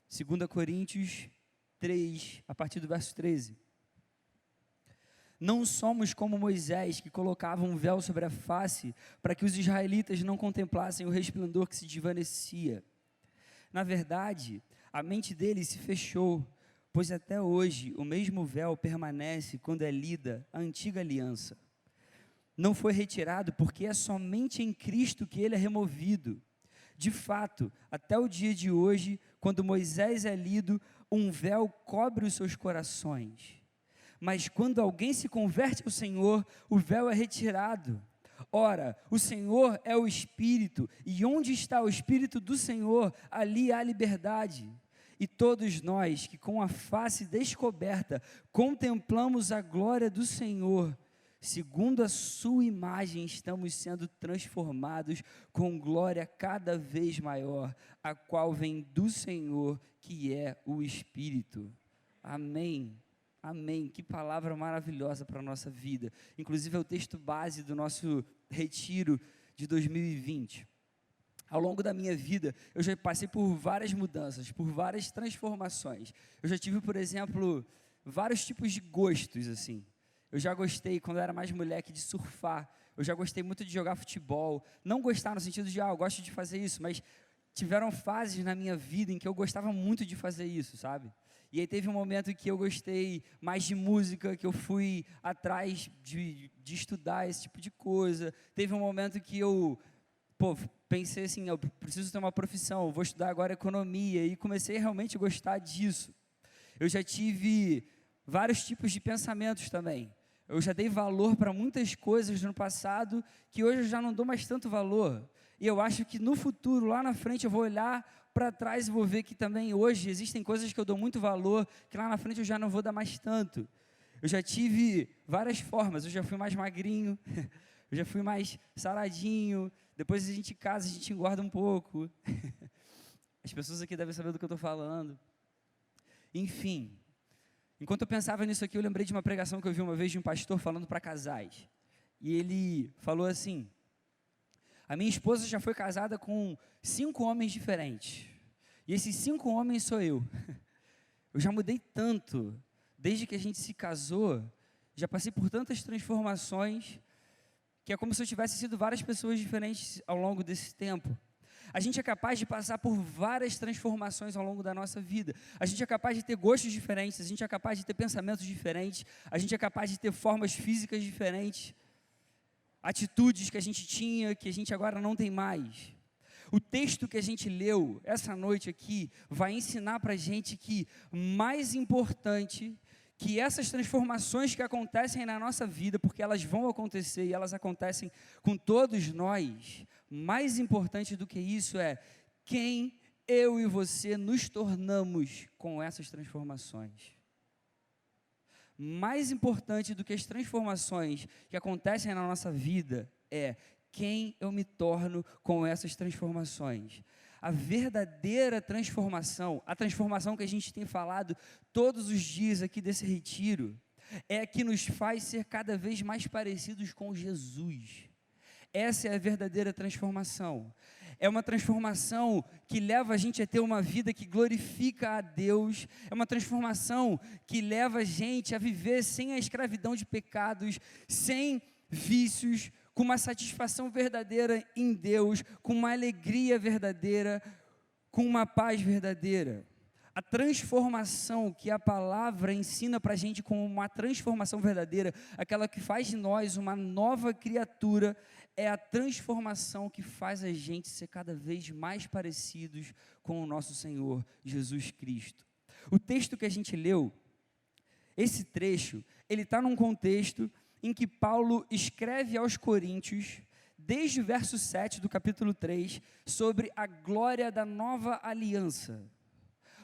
2 Coríntios 3, a partir do verso 13. Não somos como Moisés, que colocava um véu sobre a face, para que os israelitas não contemplassem o resplendor que se desvanecia. Na verdade, a mente deles se fechou, pois até hoje o mesmo véu permanece quando é lida a antiga aliança. Não foi retirado porque é somente em Cristo que ele é removido. De fato, até o dia de hoje, quando Moisés é lido, um véu cobre os seus corações. Mas quando alguém se converte ao Senhor, o véu é retirado. Ora, o Senhor é o Espírito, e onde está o Espírito do Senhor, ali há liberdade. E todos nós que com a face descoberta contemplamos a glória do Senhor, segundo a sua imagem estamos sendo transformados com glória cada vez maior, a qual vem do Senhor, que é o Espírito. Amém. Amém. Que palavra maravilhosa para a nossa vida. Inclusive é o texto base do nosso retiro de 2020. Ao longo da minha vida, eu já passei por várias mudanças, por várias transformações. Eu já tive, por exemplo, vários tipos de gostos, assim. Eu já gostei, quando eu era mais moleque, de surfar. Eu já gostei muito de jogar futebol. Não gostar no sentido de, eu gosto de fazer isso, mas tiveram fases na minha vida em que eu gostava muito de fazer isso, sabe? E aí teve um momento que eu gostei mais de música, que eu fui atrás de estudar esse tipo de coisa. Teve um momento que eu pensei assim, eu preciso ter uma profissão, eu vou estudar agora economia, e comecei realmente a gostar disso. Eu já tive vários tipos de pensamentos também. Eu já dei valor para muitas coisas no passado, que hoje eu já não dou mais tanto valor. E eu acho que no futuro, lá na frente, eu vou olhar para trás e vou ver que também hoje existem coisas que eu dou muito valor, que lá na frente eu já não vou dar mais tanto. Eu já tive várias formas, eu já fui mais magrinho, eu já fui mais saradinho, depois a gente casa, a gente engorda um pouco. As pessoas aqui devem saber do que eu estou falando. Enfim, enquanto eu pensava nisso aqui, eu lembrei de uma pregação que eu vi uma vez de um pastor falando para casais. E ele falou assim: a minha esposa já foi casada com 5 homens diferentes. E esses 5 homens sou eu. Eu já mudei tanto, desde que a gente se casou, já passei por tantas transformações, que é como se eu tivesse sido várias pessoas diferentes ao longo desse tempo. A gente é capaz de passar por várias transformações ao longo da nossa vida. A gente é capaz de ter gostos diferentes, a gente é capaz de ter pensamentos diferentes, a gente é capaz de ter formas físicas diferentes, atitudes que a gente tinha, que a gente agora não tem mais. O texto que a gente leu essa noite aqui vai ensinar para a gente que mais importante que essas transformações que acontecem na nossa vida, porque elas vão acontecer e elas acontecem com todos nós, mais importante do que isso é quem eu e você nos tornamos com essas transformações. Mais importante do que as transformações que acontecem na nossa vida é quem eu me torno com essas transformações. A verdadeira transformação, a transformação que a gente tem falado todos os dias aqui desse retiro, é a que nos faz ser cada vez mais parecidos com Jesus. Essa é a verdadeira transformação. É uma transformação que leva a gente a ter uma vida que glorifica a Deus. É uma transformação que leva a gente a viver sem a escravidão de pecados, sem vícios, com uma satisfação verdadeira em Deus, com uma alegria verdadeira, com uma paz verdadeira. A transformação que a palavra ensina para a gente como uma transformação verdadeira, aquela que faz de nós uma nova criatura, é a transformação que faz a gente ser cada vez mais parecidos com o nosso Senhor Jesus Cristo. O texto que a gente leu, esse trecho, ele está num contexto em que Paulo escreve aos Coríntios, desde o verso 7 do capítulo 3, sobre a glória da nova aliança.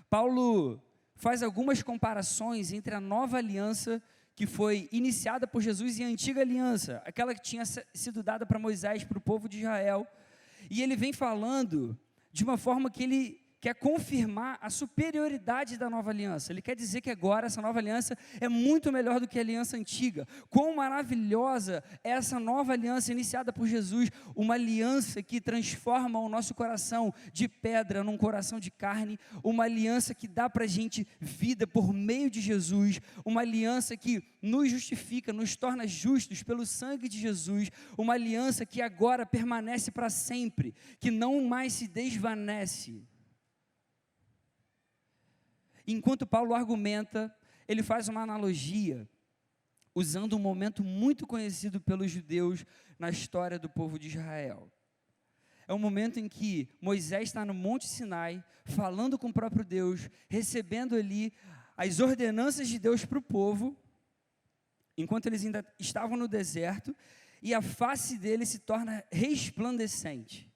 Paulo faz algumas comparações entre a nova aliança que foi iniciada por Jesus e a antiga aliança, aquela que tinha sido dada para Moisés, para o povo de Israel. E ele vem falando de uma forma que ele quer confirmar a superioridade da nova aliança. Ele quer dizer que agora essa nova aliança é muito melhor do que a aliança antiga. Quão maravilhosa é essa nova aliança iniciada por Jesus, uma aliança que transforma o nosso coração de pedra num coração de carne, uma aliança que dá para a gente vida por meio de Jesus, uma aliança que nos justifica, nos torna justos pelo sangue de Jesus, uma aliança que agora permanece para sempre, que não mais se desvanece. Enquanto Paulo argumenta, ele faz uma analogia, usando um momento muito conhecido pelos judeus na história do povo de Israel. É um momento em que Moisés está no Monte Sinai, falando com o próprio Deus, recebendo ali as ordenanças de Deus para o povo, enquanto eles ainda estavam no deserto, e a face dele se torna resplandecente.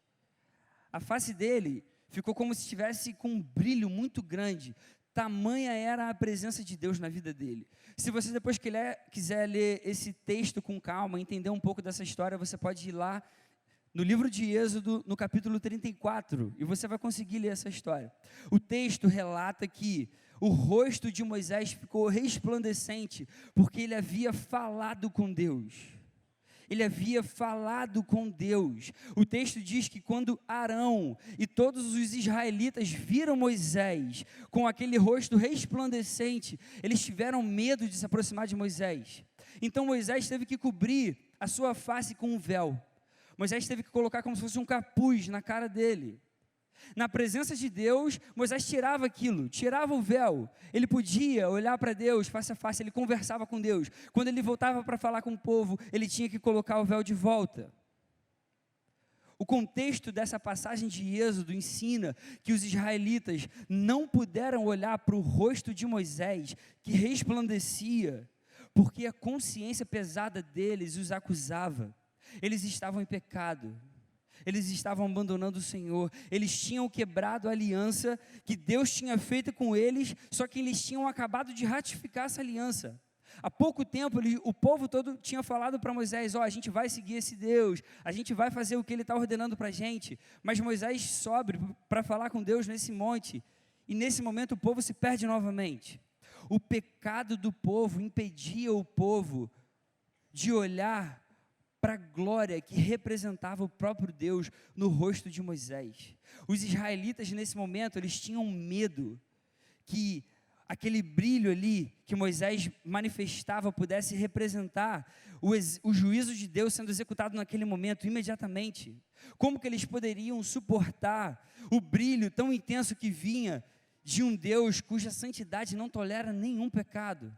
A face dele ficou como se estivesse com um brilho muito grande. Tamanha era a presença de Deus na vida dele. Se você depois quiser ler esse texto com calma, entender um pouco dessa história, você pode ir lá no livro de Êxodo, no capítulo 34, e você vai conseguir ler essa história. O texto relata que o rosto de Moisés ficou resplandecente, porque ele havia falado com Deus. Ele havia falado com Deus. O texto diz que quando Arão e todos os israelitas viram Moisés com aquele rosto resplandecente, eles tiveram medo de se aproximar de Moisés. Então Moisés teve que cobrir a sua face com um véu. Moisés teve que colocar como se fosse um capuz na cara dele. Na presença de Deus, Moisés tirava aquilo, tirava o véu. Ele podia olhar para Deus face a face, ele conversava com Deus. Quando ele voltava para falar com o povo, ele tinha que colocar o véu de volta. O contexto dessa passagem de Êxodo ensina que os israelitas não puderam olhar para o rosto de Moisés, que resplandecia, porque a consciência pesada deles os acusava. Eles estavam em pecado. Eles estavam abandonando o Senhor, eles tinham quebrado a aliança que Deus tinha feito com eles, só que eles tinham acabado de ratificar essa aliança. Há pouco tempo, o povo todo tinha falado para Moisés, a gente vai seguir esse Deus, a gente vai fazer o que Ele está ordenando para a gente, mas Moisés sobe para falar com Deus nesse monte, e nesse momento o povo se perde novamente. O pecado do povo impedia o povo de olhar para a glória que representava o próprio Deus no rosto de Moisés. Os israelitas nesse momento, eles tinham medo que aquele brilho ali que Moisés manifestava pudesse representar o juízo de Deus sendo executado naquele momento, imediatamente. Como que eles poderiam suportar o brilho tão intenso que vinha de um Deus cuja santidade não tolera nenhum pecado?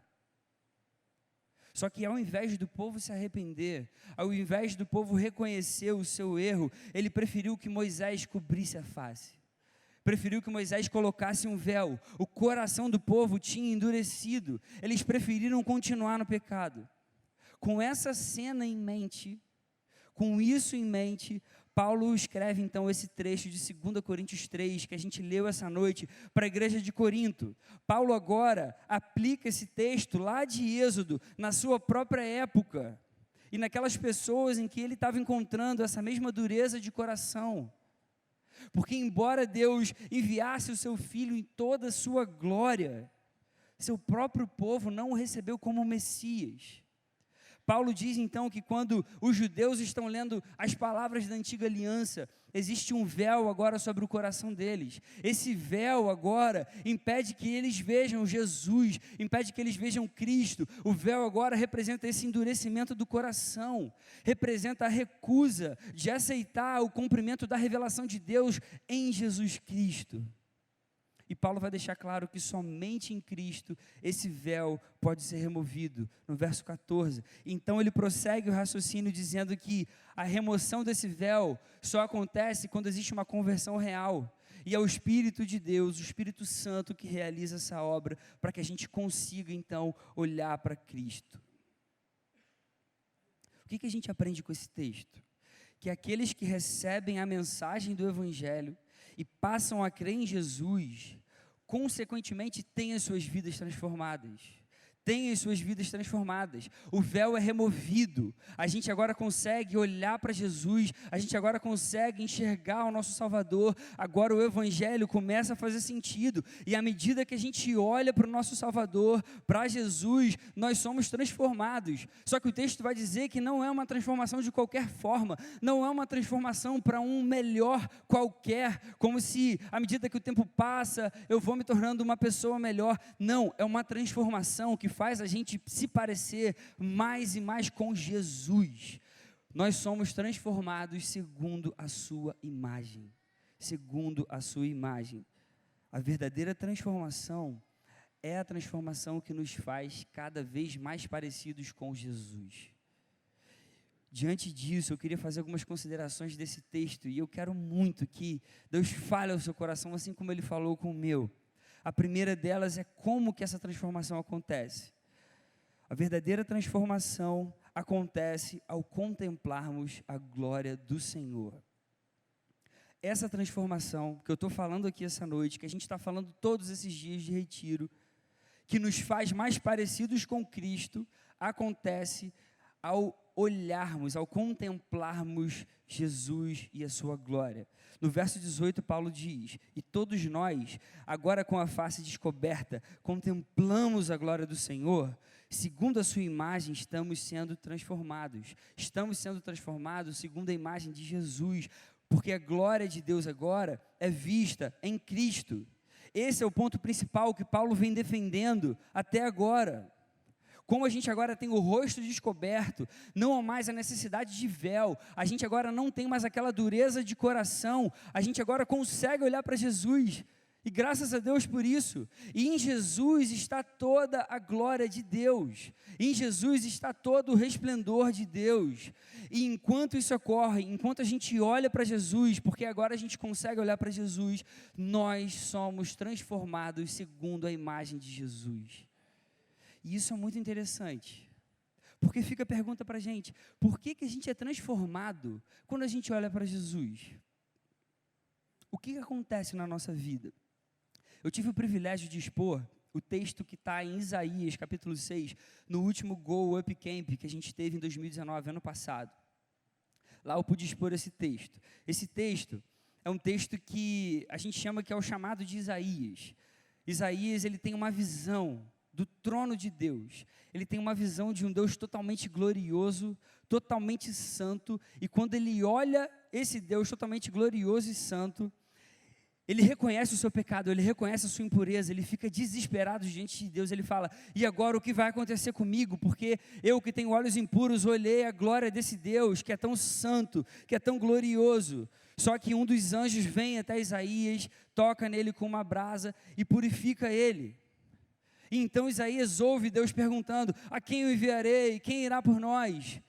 Só que ao invés do povo se arrepender, ao invés do povo reconhecer o seu erro, ele preferiu que Moisés cobrisse a face. Preferiu que Moisés colocasse um véu. O coração do povo tinha endurecido. Eles preferiram continuar no pecado. Com essa cena em mente, com isso em mente, Paulo escreve então esse trecho de 2 Coríntios 3, que a gente leu essa noite, para a igreja de Corinto. Paulo agora aplica esse texto lá de Êxodo, na sua própria época, e naquelas pessoas em que ele estava encontrando essa mesma dureza de coração. Porque embora Deus enviasse o seu Filho em toda a sua glória, seu próprio povo não o recebeu como Messias. Paulo diz então que quando os judeus estão lendo as palavras da antiga aliança, existe um véu agora sobre o coração deles. Esse véu agora impede que eles vejam Jesus, impede que eles vejam Cristo. O véu agora representa esse endurecimento do coração, representa a recusa de aceitar o cumprimento da revelação de Deus em Jesus Cristo. E Paulo vai deixar claro que somente em Cristo esse véu pode ser removido, no verso 14. Então ele prossegue o raciocínio dizendo que a remoção desse véu só acontece quando existe uma conversão real. E é o Espírito de Deus, o Espírito Santo, que realiza essa obra para que a gente consiga então olhar para Cristo. O que a gente aprende com esse texto? Que aqueles que recebem a mensagem do Evangelho e passam a crer em Jesus, consequentemente têm as suas vidas transformadas, têm as suas vidas transformadas. O véu é removido. A gente agora consegue olhar para Jesus, a gente agora consegue enxergar o nosso Salvador. Agora o Evangelho começa a fazer sentido. E à medida que a gente olha para o nosso Salvador, para Jesus, nós somos transformados. Só que o texto vai dizer que não é uma transformação de qualquer forma, não é uma transformação para um melhor qualquer, como se à medida que o tempo passa, eu vou me tornando uma pessoa melhor. Não, é uma transformação que faz a gente se parecer mais e mais com Jesus. Nós somos transformados segundo a sua imagem. Segundo a sua imagem. A verdadeira transformação é a transformação que nos faz cada vez mais parecidos com Jesus. Diante disso, eu queria fazer algumas considerações desse texto, e eu quero muito que Deus fale ao seu coração, assim como Ele falou com o meu. A primeira delas é como que essa transformação acontece. A verdadeira transformação acontece ao contemplarmos a glória do Senhor. Essa transformação que eu estou falando aqui essa noite, que a gente está falando todos esses dias de retiro, que nos faz mais parecidos com Cristo, acontece ao olharmos, ao contemplarmos Jesus e a sua glória. No verso 18, Paulo diz: e todos nós, agora com a face descoberta, contemplamos a glória do Senhor, segundo a sua imagem estamos sendo transformados. Estamos sendo transformados segundo a imagem de Jesus, porque a glória de Deus agora é vista em Cristo. Esse é o ponto principal que Paulo vem defendendo até agora. Como a gente agora tem o rosto descoberto, não há mais a necessidade de véu, a gente agora não tem mais aquela dureza de coração, a gente agora consegue olhar para Jesus, e graças a Deus por isso. E em Jesus está toda a glória de Deus, em Jesus está todo o resplendor de Deus, e enquanto isso ocorre, enquanto a gente olha para Jesus, porque agora a gente consegue olhar para Jesus, nós somos transformados segundo a imagem de Jesus. E isso é muito interessante, porque fica a pergunta para a gente: por que a gente é transformado quando a gente olha para Jesus? O que acontece na nossa vida? Eu tive o privilégio de expor o texto que está em Isaías, capítulo 6, no último Go Up Camp que a gente teve em 2019, ano passado. Lá eu pude expor esse texto. Esse texto é um texto que a gente chama que é o chamado de Isaías. Isaías, ele tem uma visão do trono de Deus, ele tem uma visão de um Deus totalmente glorioso, totalmente santo, e quando ele olha esse Deus totalmente glorioso e santo, ele reconhece o seu pecado, ele reconhece a sua impureza, ele fica desesperado diante de Deus, ele fala: e agora o que vai acontecer comigo? Porque eu que tenho olhos impuros, olhei a glória desse Deus, que é tão santo, que é tão glorioso. Só que um dos anjos vem até Isaías, toca nele com uma brasa e purifica ele. E então Isaías ouve Deus perguntando: a quem eu enviarei? Quem irá por nós?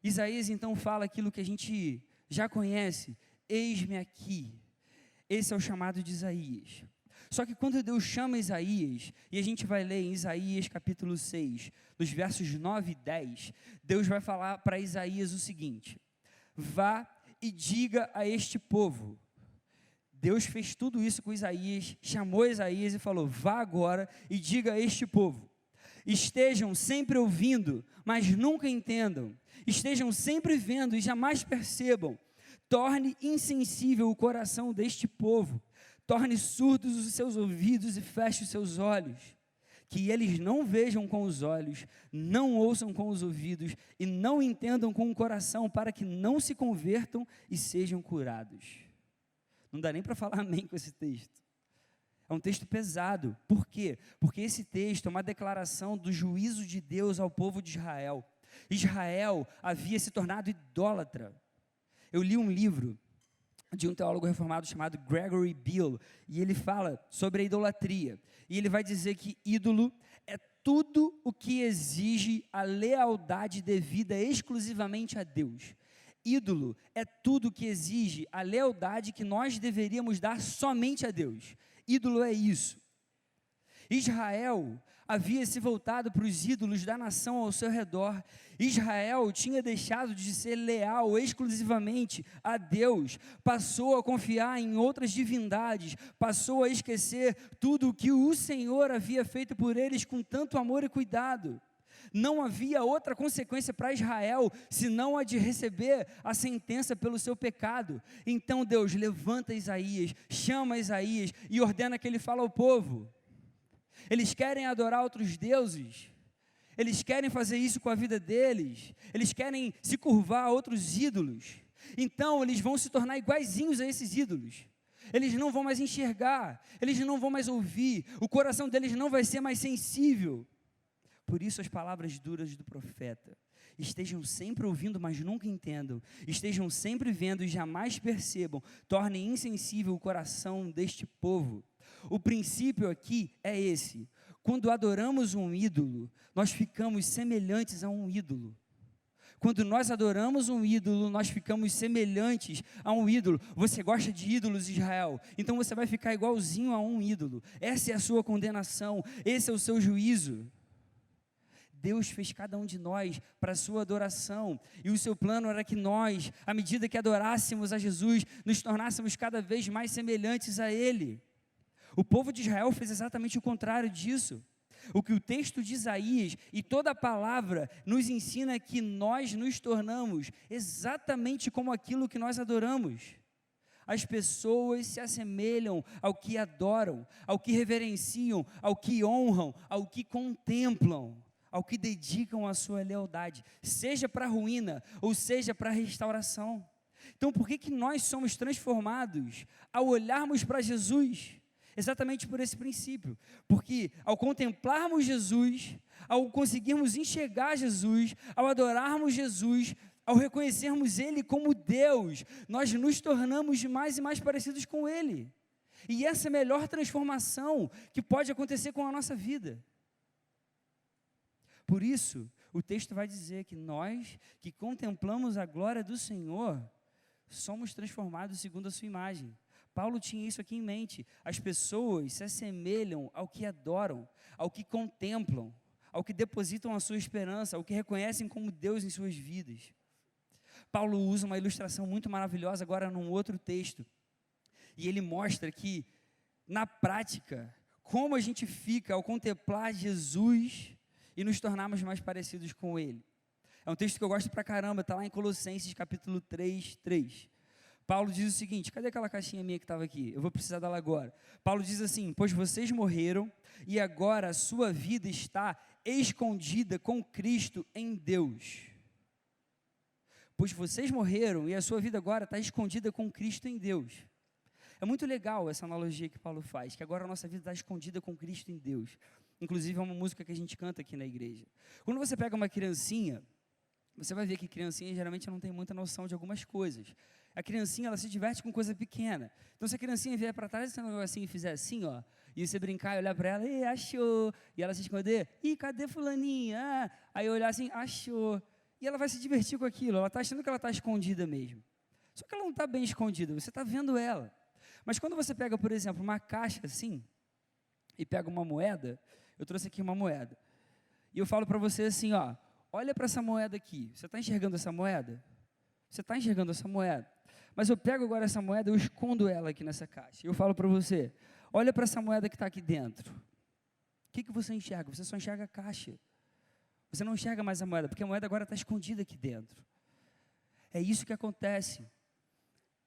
Isaías então fala aquilo que a gente já conhece: eis-me aqui. Esse é o chamado de Isaías. Só que quando Deus chama Isaías, e a gente vai ler em Isaías capítulo 6, nos versos 9 e 10, Deus vai falar para Isaías o seguinte: vá e diga a este povo. Deus fez tudo isso com Isaías, chamou Isaías e falou: vá agora e diga a este povo: estejam sempre ouvindo, mas nunca entendam, estejam sempre vendo e jamais percebam, torne insensível o coração deste povo, torne surdos os seus ouvidos e feche os seus olhos, que eles não vejam com os olhos, não ouçam com os ouvidos e não entendam com o coração, para que não se convertam e sejam curados. Não dá nem para falar amém com esse texto. É um texto pesado. Por quê? Porque esse texto é uma declaração do juízo de Deus ao povo de Israel. Israel havia se tornado idólatra. Eu li um livro de um teólogo reformado chamado Gregory Beale, e ele fala sobre a idolatria. E ele vai dizer que ídolo é tudo o que exige a lealdade devida exclusivamente a Deus. Ídolo é tudo que exige a lealdade que nós deveríamos dar somente a Deus. Ídolo é isso. Israel havia se voltado para os ídolos da nação ao seu redor. Israel tinha deixado de ser leal exclusivamente a Deus, passou a confiar em outras divindades, passou a esquecer tudo o que o Senhor havia feito por eles com tanto amor e cuidado. Não havia outra consequência para Israel, senão a de receber a sentença pelo seu pecado. Então Deus levanta Isaías, chama Isaías e ordena que ele fale ao povo. Eles querem adorar outros deuses, eles querem fazer isso com a vida deles, eles querem se curvar a outros ídolos. Então eles vão se tornar iguaizinhos a esses ídolos. Eles não vão mais enxergar, eles não vão mais ouvir, o coração deles não vai ser mais sensível. Por isso as palavras duras do profeta: estejam sempre ouvindo, mas nunca entendam, estejam sempre vendo e jamais percebam, tornem insensível o coração deste povo. O princípio aqui é esse: quando adoramos um ídolo, nós ficamos semelhantes a um ídolo. Quando nós adoramos um ídolo, nós ficamos semelhantes a um ídolo. Você gosta de ídolos, Israel? Então você vai ficar igualzinho a um ídolo. Essa é a sua condenação, esse é o seu juízo. Deus fez cada um de nós para a sua adoração, e o seu plano era que nós, à medida que adorássemos a Jesus, nos tornássemos cada vez mais semelhantes a Ele. O povo de Israel fez exatamente o contrário disso. O que o texto de Isaías e toda a palavra nos ensina é que nós nos tornamos exatamente como aquilo que nós adoramos. As pessoas se assemelham ao que adoram, ao que reverenciam, ao que honram, ao que contemplam, ao que dedicam a sua lealdade, seja para a ruína ou seja para a restauração. Então, por que nós somos transformados ao olharmos para Jesus? Exatamente por esse princípio, porque ao contemplarmos Jesus, ao conseguirmos enxergar Jesus, ao adorarmos Jesus, ao reconhecermos Ele como Deus, nós nos tornamos mais e mais parecidos com Ele. E essa é a melhor transformação que pode acontecer com a nossa vida. Por isso, o texto vai dizer que nós, que contemplamos a glória do Senhor, somos transformados segundo a sua imagem. Paulo tinha isso aqui em mente. As pessoas se assemelham ao que adoram, ao que contemplam, ao que depositam a sua esperança, ao que reconhecem como Deus em suas vidas. Paulo usa uma ilustração muito maravilhosa agora num outro texto. E ele mostra que, na prática, como a gente fica ao contemplar Jesus e nos tornarmos mais parecidos com Ele. É um texto que eu gosto pra caramba, está lá em Colossenses capítulo 3, 3. Paulo diz o seguinte: cadê aquela caixinha minha que estava aqui? Eu vou precisar dela agora. Paulo diz assim: pois vocês morreram e agora a sua vida está escondida com Cristo em Deus. Pois vocês morreram e a sua vida agora está escondida com Cristo em Deus. É muito legal essa analogia que Paulo faz, que agora a nossa vida está escondida com Cristo em Deus. Inclusive é uma música que a gente canta aqui na igreja. Quando você pega uma criancinha, você vai ver que criancinha geralmente não tem muita noção de algumas coisas. A criancinha, ela se diverte com coisa pequena. Então, se a criancinha vier para trás desse negocinho e fizer assim, ó, e você brincar e olhar para ela, e achou, e ela se esconder, cadê fulaninha? Ah. Aí eu olhar assim, achou, e ela vai se divertir com aquilo, ela está achando que ela está escondida mesmo. Só que ela não está bem escondida, você está vendo ela. Mas quando você pega, por exemplo, uma caixa assim, e pega uma moeda, eu trouxe aqui uma moeda, e eu falo para você assim, ó, olha para essa moeda aqui, você está enxergando essa moeda? Você está enxergando essa moeda? Mas eu pego agora essa moeda, eu escondo ela aqui nessa caixa. E eu falo para você, olha para essa moeda que está aqui dentro. O que você enxerga? Você só enxerga a caixa. Você não enxerga mais a moeda, porque a moeda agora está escondida aqui dentro. É isso que acontece.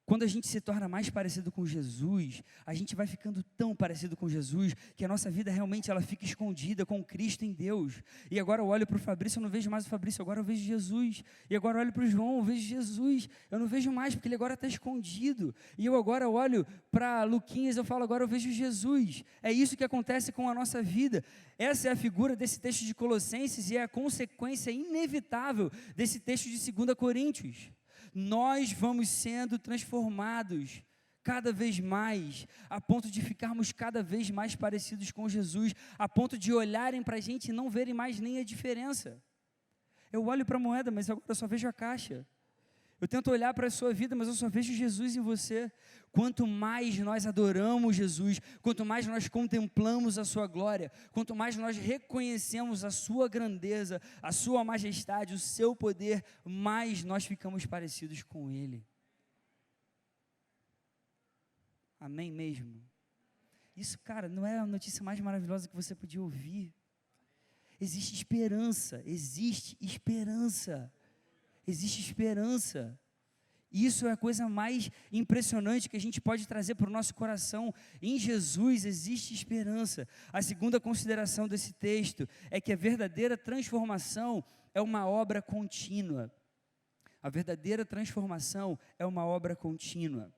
Quando a gente se torna mais parecido com Jesus, a gente vai ficando tão parecido com Jesus, que a nossa vida realmente ela fica escondida com Cristo em Deus. E agora eu olho para o Fabrício, eu não vejo mais o Fabrício, agora eu vejo Jesus. E agora eu olho para o João, eu vejo Jesus. Eu não vejo mais, porque ele agora está escondido. E eu agora olho para Luquinhas, eu falo, agora eu vejo Jesus. É isso que acontece com a nossa vida. Essa é a figura desse texto de Colossenses e é a consequência inevitável desse texto de 2 Coríntios. Nós vamos sendo transformados cada vez mais, a ponto de ficarmos cada vez mais parecidos com Jesus, a ponto de olharem para a gente e não verem mais nem a diferença. Eu olho para a moeda, mas agora eu só vejo a caixa. Eu tento olhar para a sua vida, mas eu só vejo Jesus em você. Quanto mais nós adoramos Jesus, quanto mais nós contemplamos a sua glória, quanto mais nós reconhecemos a sua grandeza, a sua majestade, o seu poder, mais nós ficamos parecidos com Ele. Amém mesmo? Isso, cara, não é a notícia mais maravilhosa que você podia ouvir. Existe esperança, existe esperança. Existe esperança. Isso é a coisa mais impressionante que a gente pode trazer para o nosso coração. Em Jesus existe esperança. A segunda consideração desse texto é que a verdadeira transformação é uma obra contínua. A verdadeira transformação é uma obra contínua.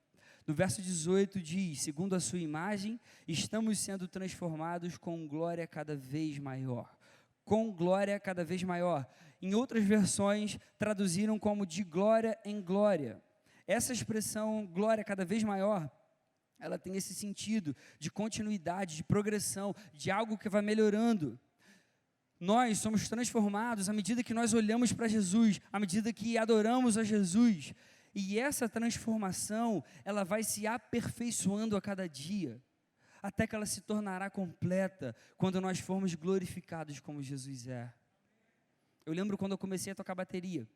No verso 18 diz: segundo a sua imagem, estamos sendo transformados com glória cada vez maior. Com glória cada vez maior. Em outras versões, traduziram como de glória em glória. Essa expressão, glória cada vez maior, ela tem esse sentido de continuidade, de progressão, de algo que vai melhorando. Nós somos transformados à medida que nós olhamos para Jesus, à medida que adoramos a Jesus. E essa transformação, ela vai se aperfeiçoando a cada dia, até que ela se tornará completa, quando nós formos glorificados como Jesus é. Eu lembro quando eu comecei a tocar bateria.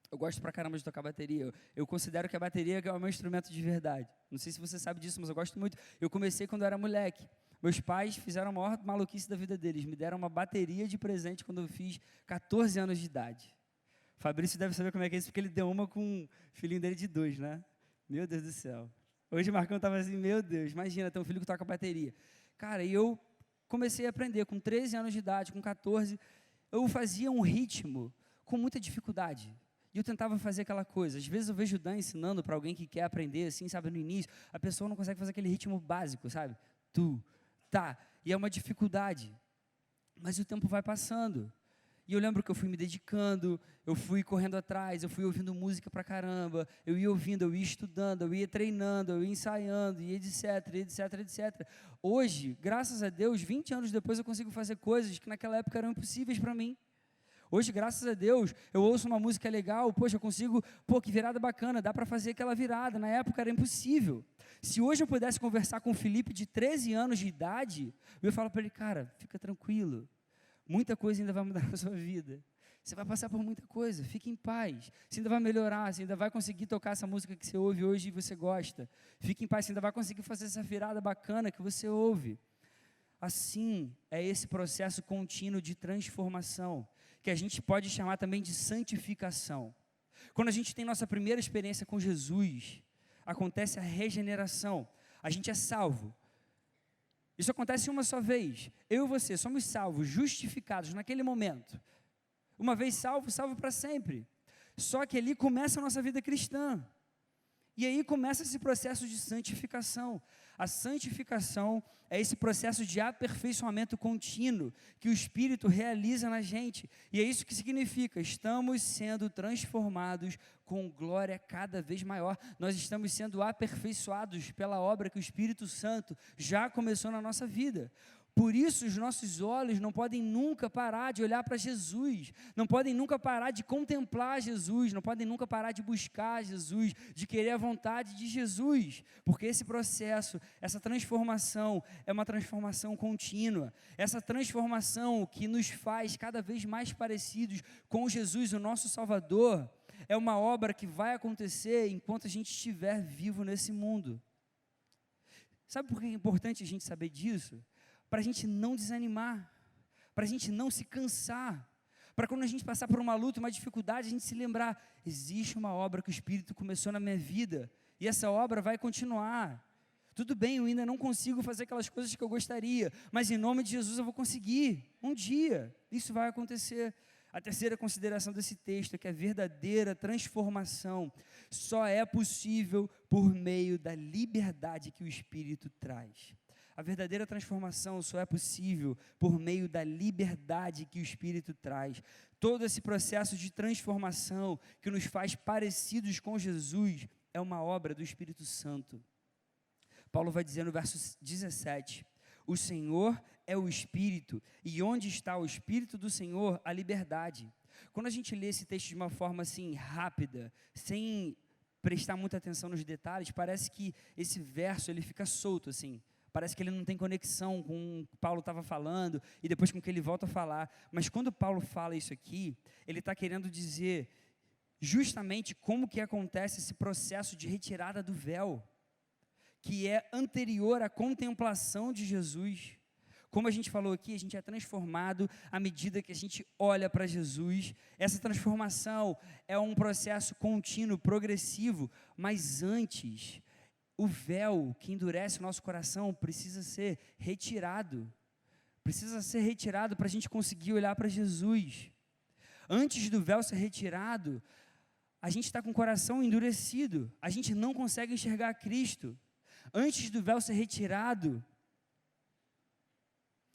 Eu gosto pra caramba de tocar bateria. Eu considero que a bateria é o meu instrumento de verdade. Não sei se você sabe disso, mas eu gosto muito. Eu comecei quando eu era moleque. Meus pais fizeram a maior maluquice da vida deles. Me deram uma bateria de presente quando eu fiz 14 anos de idade. Fabrício deve saber como é que é isso, porque ele deu uma com o filhinho dele de 2, né? Meu Deus do céu. Hoje o Marcão estava assim, meu Deus, imagina, ter um filho que toca bateria. Cara, e eu comecei a aprender com 13 anos de idade, com 14, eu fazia um ritmo com muita dificuldade. E eu tentava fazer aquela coisa. Às vezes eu vejo o Dan ensinando para alguém que quer aprender, assim, sabe, no início, a pessoa não consegue fazer aquele ritmo básico, sabe? Tu, tá. E é uma dificuldade. Mas o tempo vai passando. E eu lembro que eu fui me dedicando, eu fui correndo atrás, eu fui ouvindo música pra caramba, eu ia ouvindo, eu ia estudando, eu ia treinando, eu ia ensaiando, e etc, etc, etc. Hoje, graças a Deus, 20 anos depois eu consigo fazer coisas que naquela época eram impossíveis para mim. Hoje, graças a Deus, eu ouço uma música legal, poxa, eu consigo, que virada bacana, dá para fazer aquela virada, na época era impossível. Se hoje eu pudesse conversar com o Felipe de 13 anos de idade, eu ia falar para ele, cara, fica tranquilo, muita coisa ainda vai mudar na sua vida. Você vai passar por muita coisa, fique em paz. Você ainda vai melhorar, você ainda vai conseguir tocar essa música que você ouve hoje e você gosta. Fique em paz, você ainda vai conseguir fazer essa virada bacana que você ouve. Assim, é esse processo contínuo de transformação, que a gente pode chamar também de santificação. Quando a gente tem nossa primeira experiência com Jesus, acontece a regeneração. A gente é salvo. Isso acontece uma só vez. Eu e você somos salvos, justificados naquele momento. Uma vez salvo, salvo para sempre. Só que ali começa a nossa vida cristã. E aí começa esse processo de santificação. A santificação é esse processo de aperfeiçoamento contínuo que o Espírito realiza na gente. E é isso que significa, estamos sendo transformados com glória cada vez maior. Nós estamos sendo aperfeiçoados pela obra que o Espírito Santo já começou na nossa vida. Por isso, os nossos olhos não podem nunca parar de olhar para Jesus, não podem nunca parar de contemplar Jesus, não podem nunca parar de buscar Jesus, de querer a vontade de Jesus, porque esse processo, essa transformação, é uma transformação contínua, essa transformação que nos faz cada vez mais parecidos com Jesus, o nosso Salvador, é uma obra que vai acontecer enquanto a gente estiver vivo nesse mundo. Sabe por que é importante a gente saber disso? Para a gente não desanimar, para a gente não se cansar, para quando a gente passar por uma luta, uma dificuldade, a gente se lembrar, existe uma obra que o Espírito começou na minha vida, e essa obra vai continuar. Tudo bem, eu ainda não consigo fazer aquelas coisas que eu gostaria, mas em nome de Jesus eu vou conseguir, um dia, isso vai acontecer. A terceira consideração desse texto é que a verdadeira transformação só é possível por meio da liberdade que o Espírito traz. A verdadeira transformação só é possível por meio da liberdade que o Espírito traz. Todo esse processo de transformação que nos faz parecidos com Jesus é uma obra do Espírito Santo. Paulo vai dizer no verso 17, o Senhor é o Espírito, e onde está o Espírito do Senhor, a liberdade. Quando a gente lê esse texto de uma forma assim rápida, sem prestar muita atenção nos detalhes, parece que esse verso ele fica solto assim. Parece que ele não tem conexão com o que Paulo estava falando e depois com o que ele volta a falar. Mas quando Paulo fala isso aqui, ele está querendo dizer justamente como que acontece esse processo de retirada do véu, que é anterior à contemplação de Jesus. Como a gente falou aqui, a gente é transformado à medida que a gente olha para Jesus. Essa transformação é um processo contínuo, progressivo, mas antes, o véu que endurece o nosso coração precisa ser retirado. Precisa ser retirado para a gente conseguir olhar para Jesus. Antes do véu ser retirado, a gente está com o coração endurecido. A gente não consegue enxergar Cristo. Antes do véu ser retirado,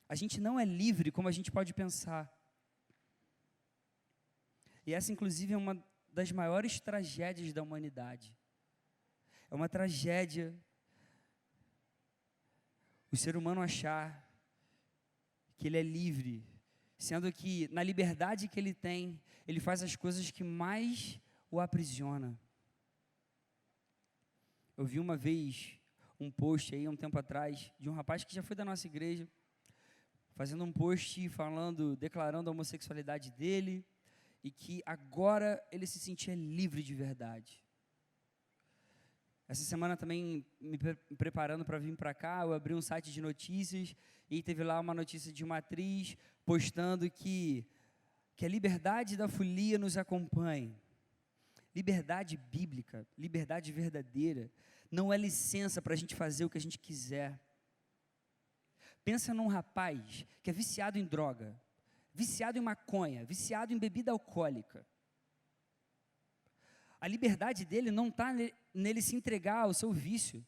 a gente não é livre como a gente pode pensar. E essa, inclusive, é uma das maiores tragédias da humanidade. É uma tragédia o ser humano achar que ele é livre, sendo que na liberdade que ele tem, ele faz as coisas que mais o aprisiona. Eu vi uma vez um post aí, um tempo atrás, de um rapaz que já foi da nossa igreja, fazendo um post falando, declarando a homossexualidade dele, e que agora ele se sentia livre de verdade. Essa semana também, me preparando para vir para cá, eu abri um site de notícias, e teve lá uma notícia de uma atriz, postando que a liberdade da folia nos acompanhe. Liberdade bíblica, liberdade verdadeira, não é licença para a gente fazer o que a gente quiser. Pensa num rapaz que é viciado em droga, viciado em maconha, viciado em bebida alcoólica. A liberdade dele não está nele se entregar ao seu vício.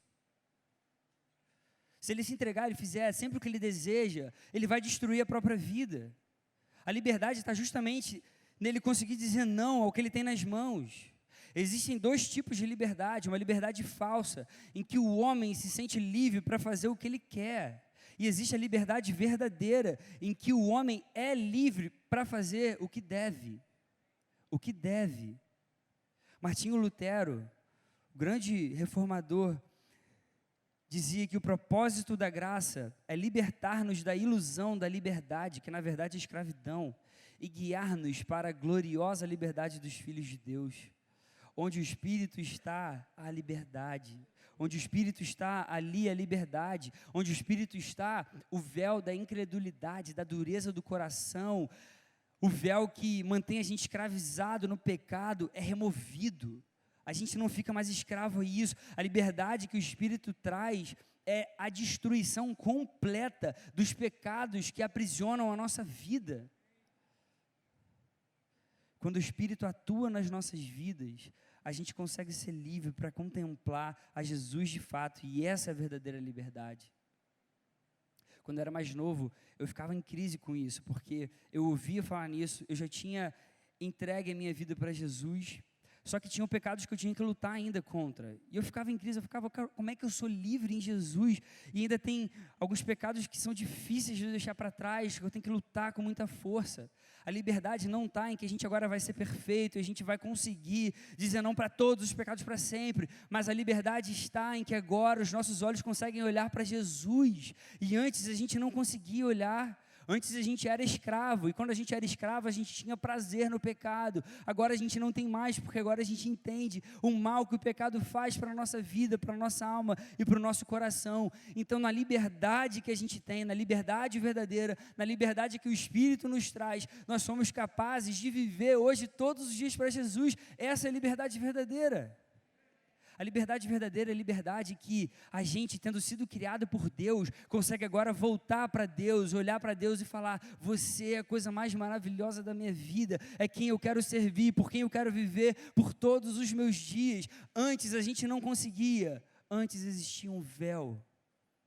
Se ele se entregar, ele fizer sempre o que ele deseja, ele vai destruir a própria vida. A liberdade está justamente nele conseguir dizer não ao que ele tem nas mãos. Existem dois tipos de liberdade, uma liberdade falsa, em que o homem se sente livre para fazer o que ele quer. E existe a liberdade verdadeira, em que o homem é livre para fazer o que deve. O que deve. Martinho Lutero, grande reformador, dizia que o propósito da graça é libertar-nos da ilusão da liberdade, que na verdade é escravidão, e guiar-nos para a gloriosa liberdade dos filhos de Deus. Onde o Espírito está, a liberdade. Onde o Espírito está, ali a liberdade. Onde o Espírito está, o véu da incredulidade, da dureza do coração, o véu que mantém a gente escravizado no pecado é removido. A gente não fica mais escravo a isso. A liberdade que o Espírito traz é a destruição completa dos pecados que aprisionam a nossa vida. Quando o Espírito atua nas nossas vidas, a gente consegue ser livre para contemplar a Jesus de fato, e essa é a verdadeira liberdade. Quando eu era mais novo, eu ficava em crise com isso, porque eu ouvia falar nisso, eu já tinha entregue a minha vida para Jesus, só que tinham pecados que eu tinha que lutar ainda contra. E eu ficava em crise, eu ficava, como é que eu sou livre em Jesus? E ainda tem alguns pecados que são difíceis de deixar para trás, que eu tenho que lutar com muita força. A liberdade não está em que a gente agora vai ser perfeito, e a gente vai conseguir dizer não para todos os pecados para sempre, mas a liberdade está em que agora os nossos olhos conseguem olhar para Jesus, e antes a gente não conseguia olhar. Antes a gente era escravo, e quando a gente era escravo, a gente tinha prazer no pecado. Agora a gente não tem mais, porque agora a gente entende o mal que o pecado faz para a nossa vida, para a nossa alma e para o nosso coração. Então, na liberdade que a gente tem, na liberdade verdadeira, na liberdade que o Espírito nos traz, nós somos capazes de viver hoje, todos os dias para Jesus. Essa é a liberdade verdadeira. A liberdade verdadeira é a liberdade que a gente, tendo sido criado por Deus, consegue agora voltar para Deus, olhar para Deus e falar: você é a coisa mais maravilhosa da minha vida, é quem eu quero servir, por quem eu quero viver por todos os meus dias. Antes a gente não conseguia, antes existia um véu,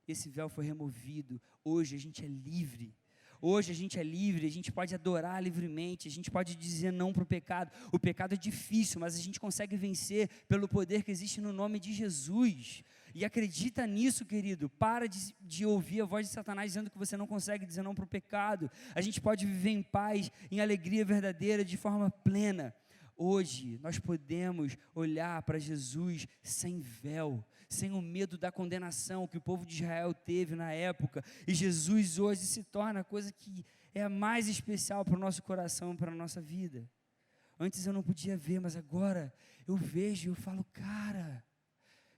esse véu foi removido, hoje a gente é livre. Hoje a gente é livre, a gente pode adorar livremente, a gente pode dizer não para o pecado. O pecado é difícil, mas a gente consegue vencer pelo poder que existe no nome de Jesus. E acredita nisso, querido. Para de ouvir a voz de Satanás dizendo que você não consegue dizer não para o pecado. A gente pode viver em paz, em alegria verdadeira, de forma plena. Hoje, nós podemos olhar para Jesus sem véu, sem o medo da condenação que o povo de Israel teve na época. E Jesus hoje se torna a coisa que é a mais especial para o nosso coração, para a nossa vida. Antes eu não podia ver, mas agora eu vejo e eu falo, cara,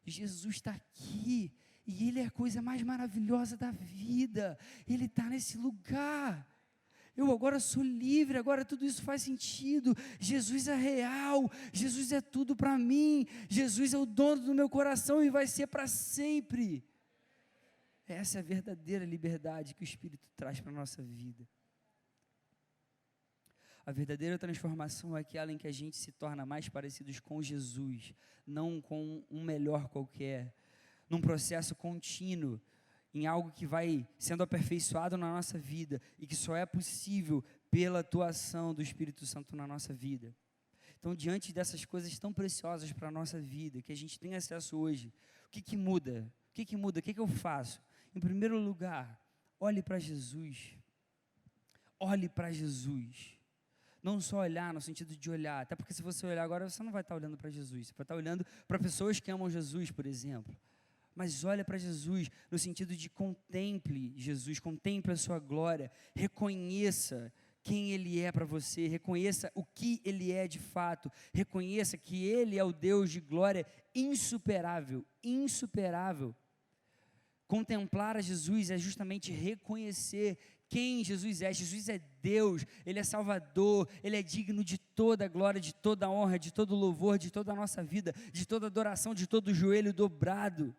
Jesus está aqui, e Ele é a coisa mais maravilhosa da vida, Ele está nesse lugar, eu agora sou livre, agora tudo isso faz sentido, Jesus é real, Jesus é tudo para mim, Jesus é o dono do meu coração e vai ser para sempre. Essa é a verdadeira liberdade que o Espírito traz para a nossa vida. A verdadeira transformação é aquela em que a gente se torna mais parecidos com Jesus, não com um melhor qualquer, num processo contínuo, em algo que vai sendo aperfeiçoado na nossa vida e que só é possível pela atuação do Espírito Santo na nossa vida. Então, diante dessas coisas tão preciosas para a nossa vida, que a gente tem acesso hoje, o que muda? O que muda? O que eu faço? Em primeiro lugar, olhe para Jesus. Olhe para Jesus. Não só olhar no sentido de olhar, até porque se você olhar agora, você não vai estar olhando para Jesus, você vai estar olhando para pessoas que amam Jesus, por exemplo. Mas olha para Jesus no sentido de contemple Jesus, contemple a sua glória, reconheça quem Ele é para você, reconheça o que Ele é de fato, reconheça que Ele é o Deus de glória insuperável, insuperável. Contemplar a Jesus é justamente reconhecer quem Jesus é. Jesus é Deus, Ele é Salvador, Ele é digno de toda a glória, de toda a honra, de todo o louvor, de toda a nossa vida, de toda a adoração, de todo o joelho dobrado.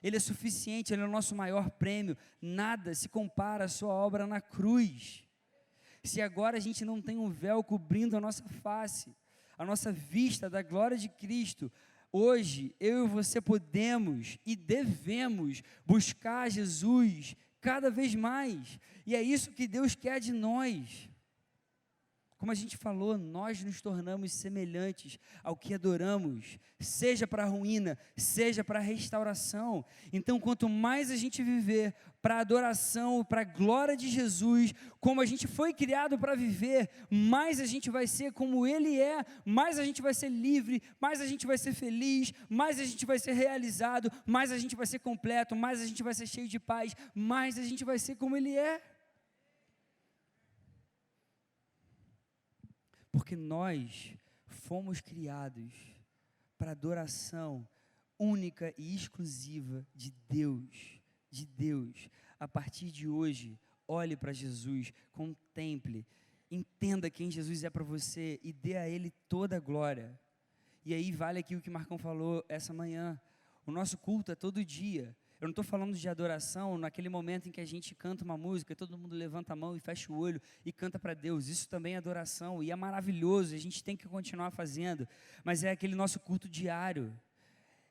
Ele é suficiente, Ele é o nosso maior prêmio. Nada se compara à sua obra na cruz. Se agora a gente não tem um véu cobrindo a nossa face, a nossa vista da glória de Cristo, hoje eu e você podemos e devemos buscar Jesus cada vez mais, e é isso que Deus quer de nós. Como a gente falou, nós nos tornamos semelhantes ao que adoramos, seja para a ruína, seja para a restauração. Então, quanto mais a gente viver para a adoração, para a glória de Jesus, como a gente foi criado para viver, mais a gente vai ser como Ele é, mais a gente vai ser livre, mais a gente vai ser feliz, mais a gente vai ser realizado, mais a gente vai ser completo, mais a gente vai ser cheio de paz, mais a gente vai ser como Ele é. Porque nós fomos criados para adoração única e exclusiva de Deus, de Deus. A partir de hoje, olhe para Jesus, contemple, entenda quem Jesus é para você e dê a Ele toda a glória. E aí vale aqui o que o Marcão falou essa manhã, o nosso culto é todo dia. Eu não estou falando de adoração naquele momento em que a gente canta uma música, todo mundo levanta a mão e fecha o olho e canta para Deus. Isso também é adoração e é maravilhoso, a gente tem que continuar fazendo. Mas é aquele nosso culto diário.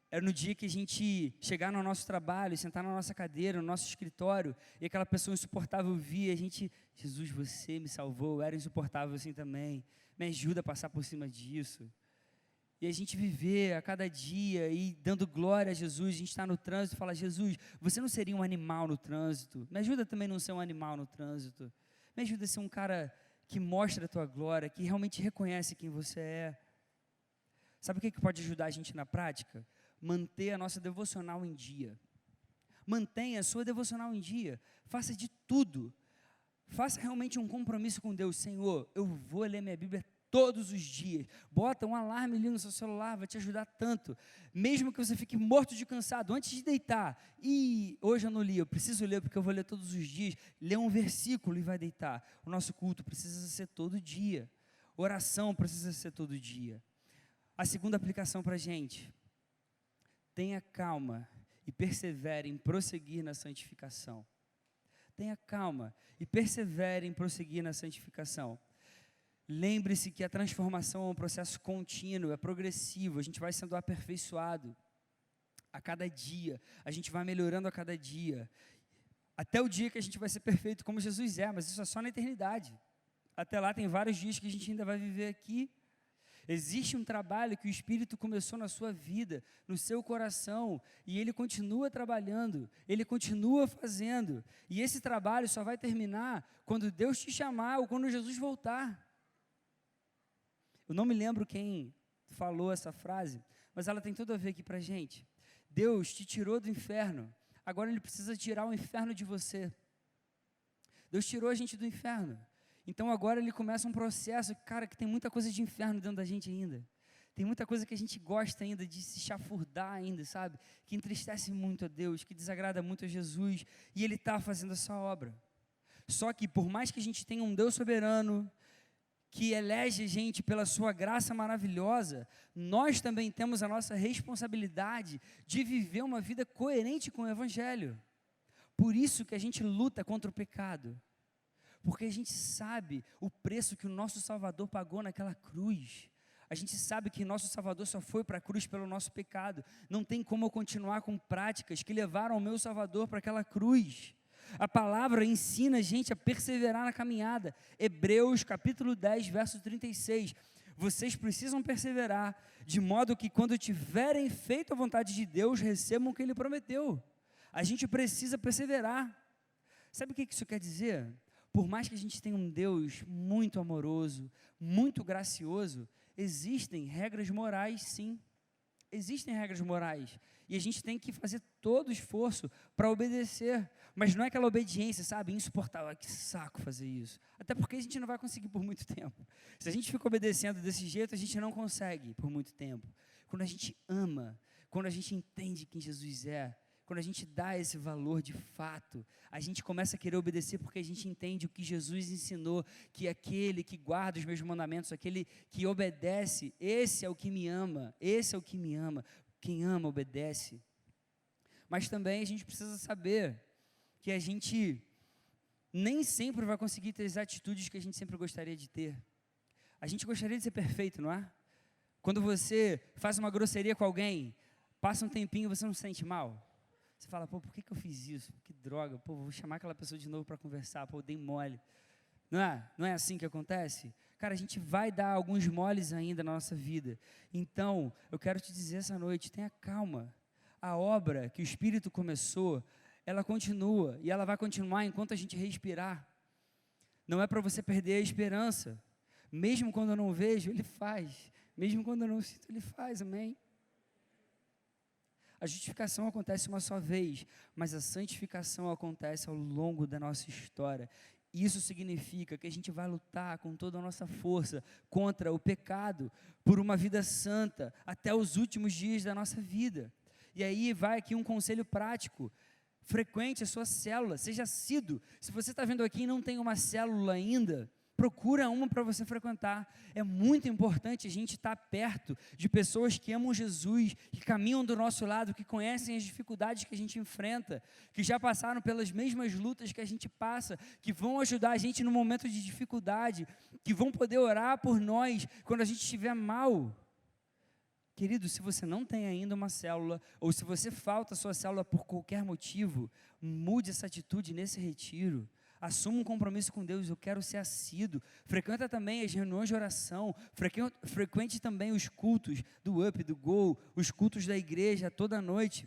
É no dia que a gente chegar no nosso trabalho, sentar na nossa cadeira, no nosso escritório, e aquela pessoa insuportável vir, a gente, Jesus, você me salvou, eu era insuportável assim também, me ajuda a passar por cima disso. E a gente viver a cada dia e dando glória a Jesus, a gente está no trânsito e fala, Jesus, você não seria um animal no trânsito? Me ajuda também a não ser um animal no trânsito. Me ajuda a ser um cara que mostra a tua glória, que realmente reconhece quem você é. Sabe o que pode ajudar a gente na prática? Manter a nossa devocional em dia. Mantenha a sua devocional em dia. Faça de tudo. Faça realmente um compromisso com Deus. Senhor, eu vou ler minha Bíblia todos os dias. Bota um alarme ali no seu celular, vai te ajudar tanto. Mesmo que você fique morto de cansado, antes de deitar. E hoje eu não li, eu preciso ler porque eu vou ler todos os dias. Lê um versículo e vai deitar. O nosso culto precisa ser todo dia. Oração precisa ser todo dia. A segunda aplicação para a gente. Tenha calma e persevere em prosseguir na santificação. Tenha calma e persevere em prosseguir na santificação. Lembre-se que a transformação é um processo contínuo, é progressivo, a gente vai sendo aperfeiçoado a cada dia, a gente vai melhorando a cada dia, até o dia que a gente vai ser perfeito como Jesus é, mas isso é só na eternidade. Até lá tem vários dias que a gente ainda vai viver aqui. Existe um trabalho que o Espírito começou na sua vida, no seu coração, e ele continua trabalhando, ele continua fazendo, e esse trabalho só vai terminar quando Deus te chamar ou quando Jesus voltar. Eu não me lembro quem falou essa frase, mas ela tem tudo a ver aqui pra gente. Deus te tirou do inferno, agora Ele precisa tirar o inferno de você. Deus tirou a gente do inferno, então agora Ele começa um processo, cara, que tem muita coisa de inferno dentro da gente ainda. Tem muita coisa que a gente gosta ainda de se chafurdar ainda, sabe? Que entristece muito a Deus, que desagrada muito a Jesus, e Ele está fazendo essa obra. Só que por mais que a gente tenha um Deus soberano, que elege a gente pela sua graça maravilhosa, nós também temos a nossa responsabilidade de viver uma vida coerente com o Evangelho. Por isso que a gente luta contra o pecado, porque a gente sabe o preço que o nosso Salvador pagou naquela cruz. A gente sabe que nosso Salvador só foi para a cruz pelo nosso pecado. Não tem como eu continuar com práticas que levaram o meu Salvador para aquela cruz. A palavra ensina a gente a perseverar na caminhada. Hebreus capítulo 10, verso 36. Vocês precisam perseverar, de modo que quando tiverem feito a vontade de Deus, recebam o que Ele prometeu. A gente precisa perseverar. Sabe o que isso quer dizer? Por mais que a gente tenha um Deus muito amoroso, muito gracioso, existem regras morais, sim. Existem regras morais, e a gente tem que fazer todo o esforço para obedecer, mas não é aquela obediência, sabe, insuportável, que saco fazer isso, até porque a gente não vai conseguir por muito tempo. Se a gente fica obedecendo desse jeito, a gente não consegue por muito tempo. Quando a gente ama, quando a gente entende quem Jesus é, quando a gente dá esse valor de fato, a gente começa a querer obedecer porque a gente entende o que Jesus ensinou, que aquele que guarda os meus mandamentos, aquele que obedece, esse é o que me ama, esse é o que me ama. Quem ama, obedece. Mas também a gente precisa saber que a gente nem sempre vai conseguir ter as atitudes que a gente sempre gostaria de ter. A gente gostaria de ser perfeito, não é? Quando você faz uma grosseria com alguém, passa um tempinho e você não se sente mal. Você fala, pô, por que eu fiz isso? Que droga, pô, vou chamar aquela pessoa de novo para conversar, pô, dei mole. Não é assim que acontece? Cara, a gente vai dar alguns moles ainda na nossa vida. Então, eu quero te dizer essa noite, tenha calma. A obra que o Espírito começou, ela continua, e ela vai continuar enquanto a gente respirar. Não é para você perder a esperança. Mesmo quando eu não vejo, Ele faz. Mesmo quando eu não sinto, Ele faz, amém? A justificação acontece uma só vez, mas a santificação acontece ao longo da nossa história. Isso significa que a gente vai lutar com toda a nossa força contra o pecado, por uma vida santa, até os últimos dias da nossa vida. E aí vai aqui um conselho prático: frequente a sua célula, seja assíduo. Se você está vendo aqui e não tem uma célula ainda, procura uma para você frequentar. É muito importante a gente estar perto de pessoas que amam Jesus, que caminham do nosso lado, que conhecem as dificuldades que a gente enfrenta, que já passaram pelas mesmas lutas que a gente passa, que vão ajudar a gente no momento de dificuldade, que vão poder orar por nós quando a gente estiver mal. Querido, se você não tem ainda uma célula, ou se você falta a sua célula por qualquer motivo, mude essa atitude nesse retiro. Assuma um compromisso com Deus, eu quero ser assíduo. Frequenta também as reuniões de oração, frequente também os cultos do UP, do GO, os cultos da igreja toda noite.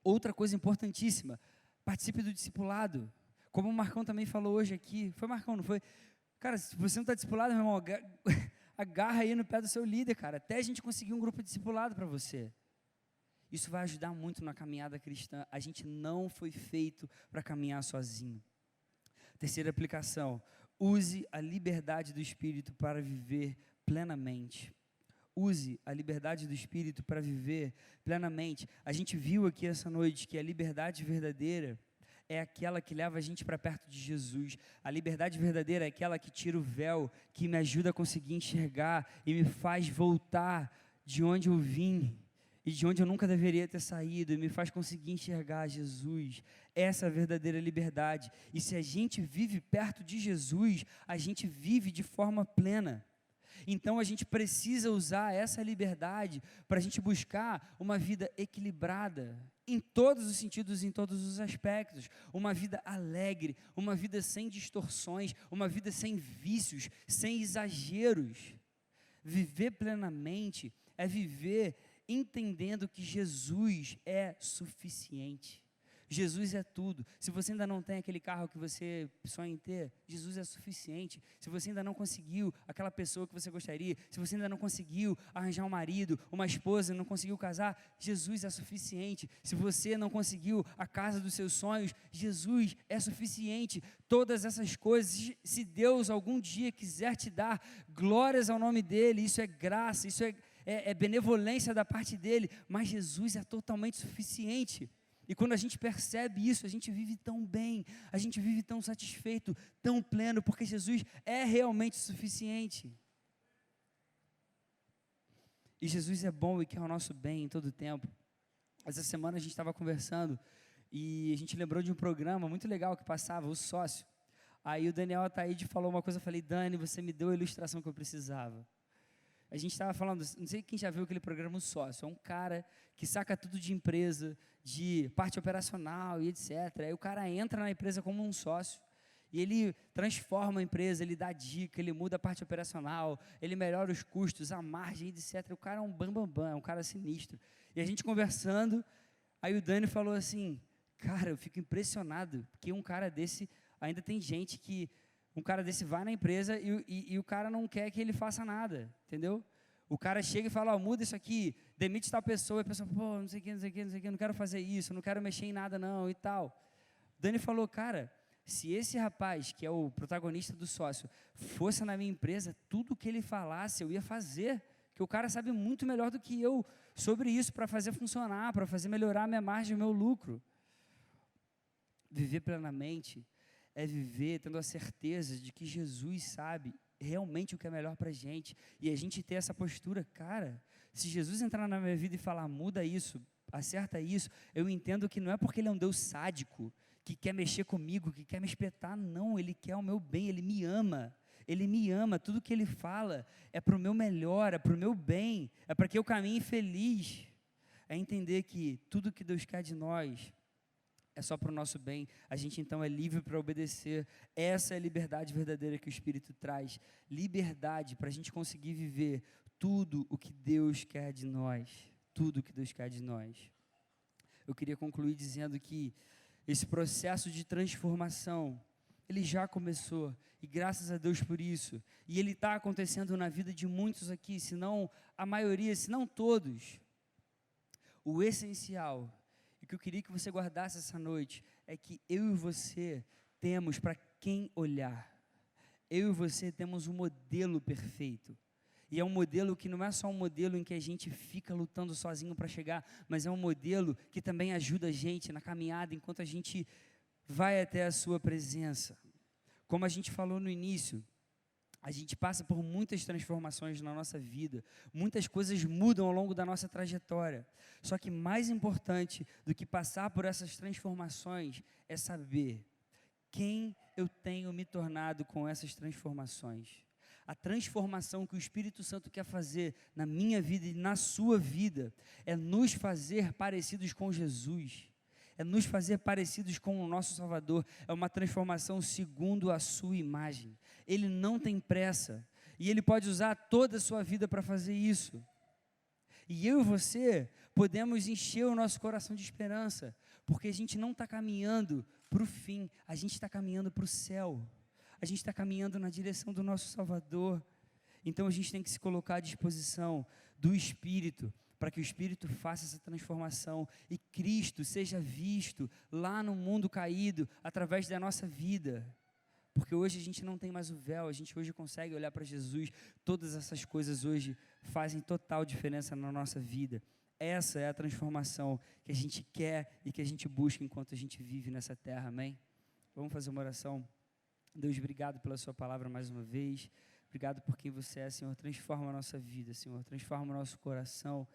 Outra coisa importantíssima, participe do discipulado. Como o Marcão também falou hoje aqui, foi Marcão, não foi? Cara, se você não está discipulado, meu irmão, agarra aí no pé do seu líder, cara, até a gente conseguir um grupo de discipulado para você. Isso vai ajudar muito na caminhada cristã. A gente não foi feito para caminhar sozinho. Terceira aplicação: use a liberdade do Espírito para viver plenamente. Use a liberdade do Espírito para viver plenamente. A gente viu aqui essa noite que a liberdade verdadeira é aquela que leva a gente para perto de Jesus. A liberdade verdadeira é aquela que tira o véu, que me ajuda a conseguir enxergar e me faz voltar de onde eu vim e de onde eu nunca deveria ter saído, e me faz conseguir enxergar Jesus. Essa é a verdadeira liberdade. E se a gente vive perto de Jesus, a gente vive de forma plena. Então a gente precisa usar essa liberdade para a gente buscar uma vida equilibrada, em todos os sentidos, em todos os aspectos. Uma vida alegre, uma vida sem distorções, uma vida sem vícios, sem exageros. Viver plenamente é viver entendendo que Jesus é suficiente. Jesus é tudo. Se você ainda não tem aquele carro que você sonha em ter, Jesus é suficiente. Se você ainda não conseguiu aquela pessoa que você gostaria, se você ainda não conseguiu arranjar um marido, uma esposa, não conseguiu casar, Jesus é suficiente. Se você não conseguiu a casa dos seus sonhos, Jesus é suficiente. Todas essas coisas, se Deus algum dia quiser te dar glórias ao nome dEle, isso é graça, isso é benevolência da parte dEle, mas Jesus é totalmente suficiente. E quando a gente percebe isso, a gente vive tão bem, a gente vive tão satisfeito, tão pleno, porque Jesus é realmente suficiente. E Jesus é bom e quer o nosso bem em todo o tempo. Essa semana a gente estava conversando e a gente lembrou de um programa muito legal que passava, O Sócio. Aí o Daniel Ataíde falou uma coisa, eu falei, Dani, você me deu a ilustração que eu precisava. A gente estava falando, não sei quem já viu aquele programa O Sócio, é um cara que saca tudo de empresa, de parte operacional e etc. Aí o cara entra na empresa como um sócio e ele transforma a empresa, ele dá dica, ele muda a parte operacional, ele melhora os custos, a margem, etc. O cara é um bambambam, é um cara sinistro. E a gente conversando, aí o Dani falou assim, cara, eu fico impressionado, porque um cara desse, ainda tem gente que um cara desse vai na empresa e o cara não quer que ele faça nada, entendeu? O cara chega e fala, ó, muda isso aqui, demite tal pessoa, e a pessoa, pô, não sei o que, não quero fazer isso, não quero mexer em nada não, e tal. Dani falou, cara, se esse rapaz, que é o protagonista do Sócio, fosse na minha empresa, tudo que ele falasse, eu ia fazer, que o cara sabe muito melhor do que eu sobre isso, para fazer funcionar, para fazer melhorar a minha margem, o meu lucro. Viver plenamente é viver tendo a certeza de que Jesus sabe realmente o que é melhor para a gente, e a gente ter essa postura, cara, se Jesus entrar na minha vida e falar, muda isso, acerta isso, eu entendo que não é porque Ele é um Deus sádico, que quer mexer comigo, que quer me espetar, não, Ele quer o meu bem, Ele me ama, tudo que Ele fala é para o meu melhor, é para o meu bem, é para que eu caminhe feliz, é entender que tudo que Deus quer de nós é só para o nosso bem, a gente então é livre para obedecer. Essa é a liberdade verdadeira que o Espírito traz, liberdade para a gente conseguir viver tudo o que Deus quer de nós, tudo o que Deus quer de nós. Eu queria concluir dizendo que esse processo de transformação, ele já começou, e graças a Deus por isso, e ele está acontecendo na vida de muitos aqui, se não a maioria, se não todos. O essencial, o que eu queria que você guardasse essa noite é que eu e você temos para quem olhar. Eu e você temos um modelo perfeito. E é um modelo que não é só um modelo em que a gente fica lutando sozinho para chegar, mas é um modelo que também ajuda a gente na caminhada enquanto a gente vai até a sua presença. Como a gente falou no início, a gente passa por muitas transformações na nossa vida, muitas coisas mudam ao longo da nossa trajetória. Só que mais importante do que passar por essas transformações é saber quem eu tenho me tornado com essas transformações. A transformação que o Espírito Santo quer fazer na minha vida e na sua vida é nos fazer parecidos com Jesus. É nos fazer parecidos com o nosso Salvador, é uma transformação segundo a sua imagem. Ele não tem pressa, e Ele pode usar toda a sua vida para fazer isso. E eu e você podemos encher o nosso coração de esperança, porque a gente não está caminhando para o fim, a gente está caminhando para o céu, a gente está caminhando na direção do nosso Salvador. Então a gente tem que se colocar à disposição do Espírito, para que o Espírito faça essa transformação e Cristo seja visto lá no mundo caído, através da nossa vida, porque hoje a gente não tem mais o véu, a gente hoje consegue olhar para Jesus, todas essas coisas hoje fazem total diferença na nossa vida. Essa é a transformação que a gente quer e que a gente busca enquanto a gente vive nessa terra, amém? Vamos fazer uma oração. Deus, obrigado pela sua palavra mais uma vez, obrigado por quem você é, Senhor, transforma a nossa vida, Senhor, transforma o nosso coração.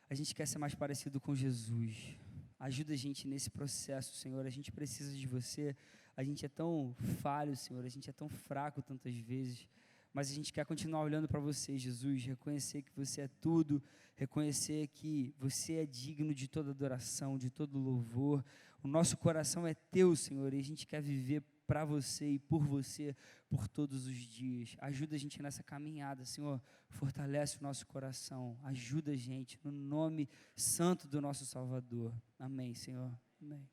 A gente quer ser mais parecido com Jesus. Ajuda a gente nesse processo, Senhor. A gente precisa de você. A gente é tão falho, Senhor. A gente é tão fraco tantas vezes. Mas a gente quer continuar olhando para você, Jesus. Reconhecer que você é tudo. Reconhecer que você é digno de toda adoração, de todo louvor. O nosso coração é teu, Senhor. E a gente quer viver para você e por você, por todos os dias. Ajuda a gente nessa caminhada, Senhor, fortalece o nosso coração, ajuda a gente, no nome santo do nosso Salvador. Amém, Senhor. Amém.